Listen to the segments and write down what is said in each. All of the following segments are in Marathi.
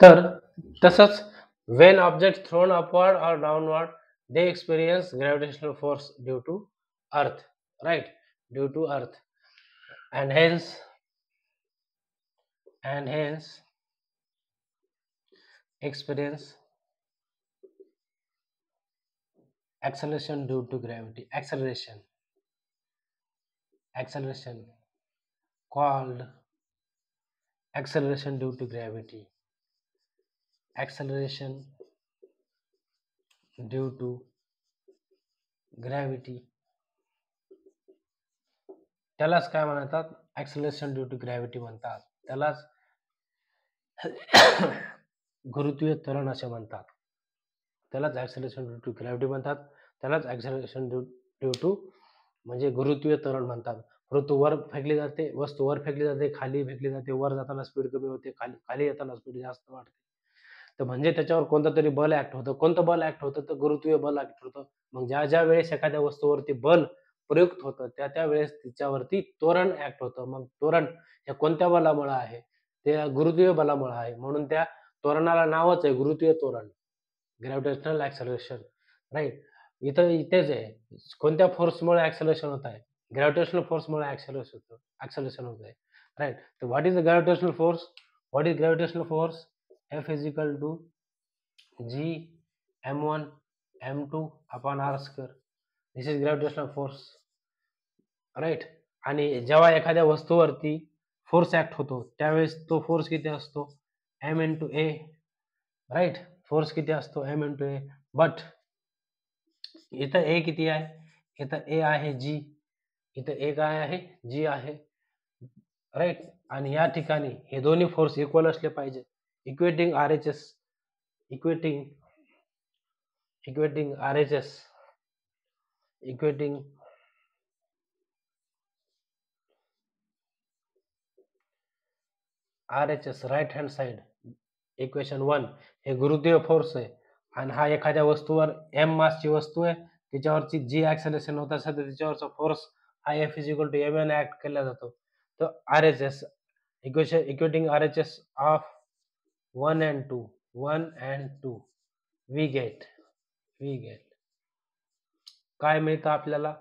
तर तसंच when objects thrown upward or downward they experience gravitational force due to earth, right? Due to earth, and hence experience acceleration due to gravity. Acceleration called acceleration due to gravity. Acceleration due to gravity, त्यालाच काय म्हणतात? ऍक्सलरेशन ड्यू टू ग्रॅव्हिटी म्हणतात. त्यालाच गुरुत्वीय त्वरण असे म्हणतात. त्यालाच ऍक्सलरेशन ड्यू टू ग्रॅव्हिटी म्हणतात. त्यालाच ऍक्सलरेशन ड्यू टू म्हणजे गुरुत्वीय त्वरण म्हणतात. वस्तू वर फेकली जाते, खाली फेकली जाते. वर जाताना स्पीड कमी होते, खाली येताना स्पीड जास्त वाढते. तर म्हणजे त्याच्यावर कोणतं तरी बल ऍक्ट होतं. कोणतं बल ऍक्ट होतं? तर गुरुत्वीय बल ऍक्ट होतं. मग ज्या वेळेस एखाद्या वस्तूवरती बल प्रयुक्त होतं त्या वेळेस तिच्यावरती त्वरण ऍक्ट होतं. मग त्वरण हे कोणत्या बलामुळे आहे? ते गुरुत्वीय बलामुळे आहे. म्हणून त्या त्वरणाला नावच आहे गुरुत्वीय त्वरण, ग्रॅव्हिटेशनल ऍक्सलरेशन, राईट. इथेच आहे. कोणत्या फोर्समुळे ऍक्सलरेशन होत आहे? ग्रॅव्हिटेशनल फोर्समुळे ऍक्सलरेशन होत आहे, राईट. तर what is the gravitational force? What is gravitational force? F is equal to G m1 m2 upon r square. This is gravitational force, right. आणि जेव्हा एखाद्या वस्तूवरती फोर्स ऍक्ट होतो त्यावेळेस तो फोर्स किती असतो? m into a, right. Force किती असतो? m into a. बट इथं a किती आहे? इथं a आहे g, इथं a काय आहे? g आहे, राईट. आणि या ठिकाणी हे दोन्ही फोर्स इक्वल असले पाहिजे. Equating RHS right hand side equation 1 हे गुरुत्वीय फोर्स आहे. आणि हा एखाद्या वस्तूवर m मासची वस्तू आहे, त्याच्यावरची जी ऍक्सलरेशन होत असेल तर त्याच्यावरचा फोर्स हा F is equal to mn act केला जातो. तर RHS equating RHS of 1 and 2 we get काय मिळतं आपल्याला?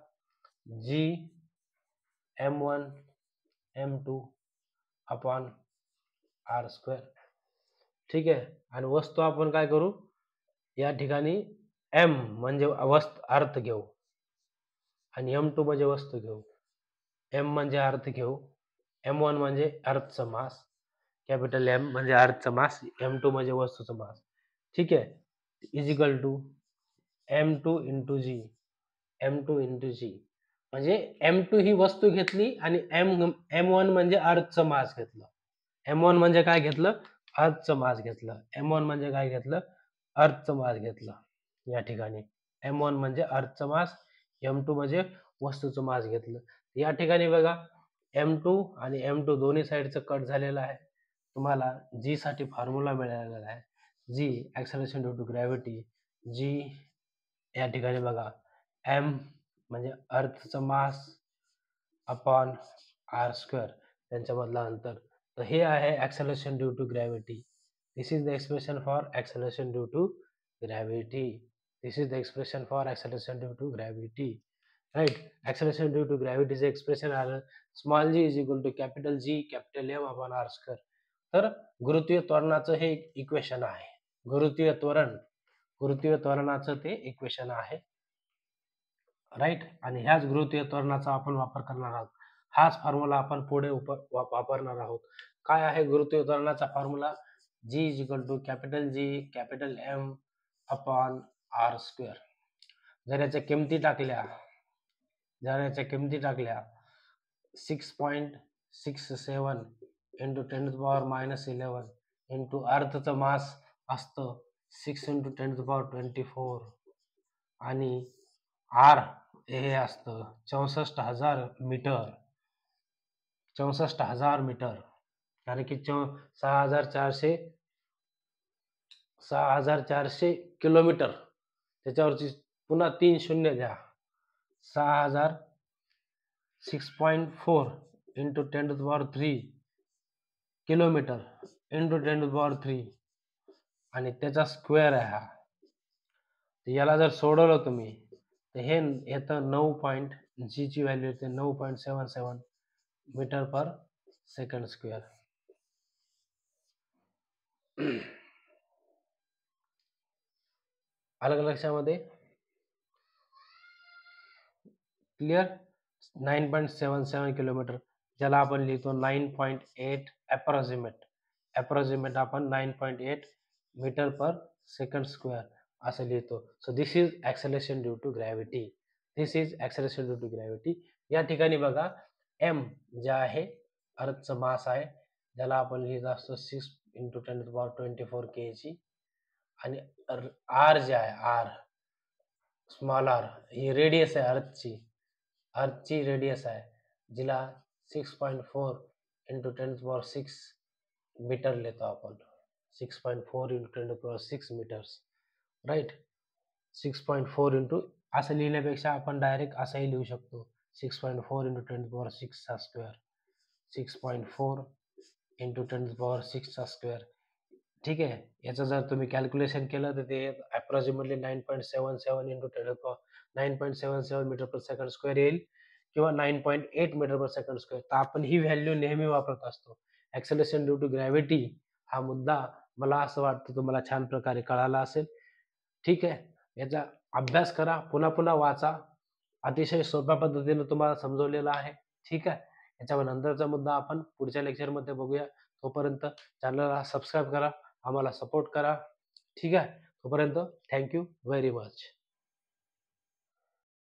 G m1 m2 upon r square, ठीक आहे. आणि वस्तू आपण काय करू? या ठिकाणी m म्हणजे अर्थ घेऊ आणि m2 म्हणजे वस्तू घेऊ. m म्हणजे अर्थ घेऊ, m1 म्हणजे अर्थचं मास, कॅपिटल M म्हणजे अर्थचं मास, m2 म्हणजे वस्तूचं मास, ठीक आहे. Is equal to m2 into G. म्हणजे m2 ही वस्तू घेतली आणि m1 म्हणजे अर्थचं मास घेतलं. m1 म्हणजे काय घेतलं? अर्थचं मास घेतलं. m1 म्हणजे काय घेतलं? अर्थचं मास घेतलं. या ठिकाणी m1 म्हणजे अर्थचं मास, m2 म्हणजे वस्तूचं मास घेतलं. या ठिकाणी बघा m2 आणि m2 दोन्ही साईडचं कट झालेलं आहे. तुम्हाला जी साठी फॉर्म्युला मिळालेला आहे. G acceleration due to gravity, G या ठिकाणी बघा m म्हणजे अर्थचं मास अपॉन r स्क्वेअर, त्यांच्यामधलं अंतर. तर हे आहे acceleration due to gravity. This is the expression for acceleration due to gravity. Right. Acceleration due to gravity is expression as small g is equal to capital G capital M upon r square. तर गुरुत्वीय त्वरणाचं हे इक्वेशन आहे. गुरुत्वीय त्वरणाचं ते इक्वेशन आहे, राईट. आणि ह्याच गुरुत्वीय त्वरणाचा आपण वापर करणार आहोत. हाच फॉर्म्युला आपण पुढे वापरणार आहोत. काय आहे गुरुत्वीय त्वरणाचा formula? G is equal to capital G capital M upon r square. जर याच्या किमती टाकल्या 6.67 into 10 to the power minus 11 into अर्थचं मास असतं 6 into 10 to the power 24 आणि R हे असतं 64,000 मीटर, कारण की 6,400 किलोमीटर, त्याच्यावरची पुन्हा 3 शून्य द्या. 6.4 into 10 to the power 3 kilometre into 10 to the power 3 आणि त्याचा स्क्वेअर आहे हा. तर याला जर सोडवलं तुम्ही तर हे येतं 9 पॉईंट, जी ची व्हॅल्यू येते 9.77 मीटर पर सेकंड स्क्वेअर. आलं का लक्षामध्ये? क्लिअर? 9.77 किलोमीटर, ज्याला आपण लिहितो 9.8 अप्रॉक्सिमेट आपण 9.8 मीटर पर सेकंड स्क्वेअर असं लिहितो. So this is acceleration due to gravity. This is acceleration due to gravity. या ठिकाणी बघा एम जे आहे अर्थचं मास आहे, ज्याला आपण लिहित असतो 6 × 10⁻24 kg, आणि आर जे आहे आर स्मॉल आर ही रेडियस आहे अर्थची रेडियस आहे, जिला 6.4 × 10⁻6 मीटर लिहितो आपण. 6.4 × 10⁻6 मीटर्स, राईट. 6.4 इंटू असं लिहिण्यापेक्षा आपण डायरेक्ट असंही लिहू शकतो, 6.4 × 10⁻6 चा स्क्वेअर, 6.4 × 10⁻6 चा स्क्वेअर. ठीक आहे. याचं जर तुम्ही कॅल्क्युलेशन केलं तर ते अप्रॉक्सिमेटली 9.77 × 9.77 मीटर पर सेकंड स्क्वेअर येईल, किंवा 9.8 मीटर पर सेकंड स्क्वेअर. तर आपण ही व्हॅल्यू नेहमी वापरत असतो. ॲक्सेलरेशन ड्यू टू ग्रॅव्हिटी हा मुद्दा मला असं वाटतं तुम्हाला छान प्रकारे कळाला असेल. ठीक आहे. याचा अभ्यास करा, पुन्हा पुन्हा वाचा. अतिशय सोप्या पद्धतीने तुम्हाला समजवलेलं आहे. ठीक आहे. याच्यावर नंतरचा मुद्दा आपण पुढच्या लेक्चरमध्ये बघूया. तोपर्यंत चॅनलला सबस्क्राईब करा, आम्हाला सपोर्ट करा. ठीक आहे. तोपर्यंत थँक यू व्हेरी मच.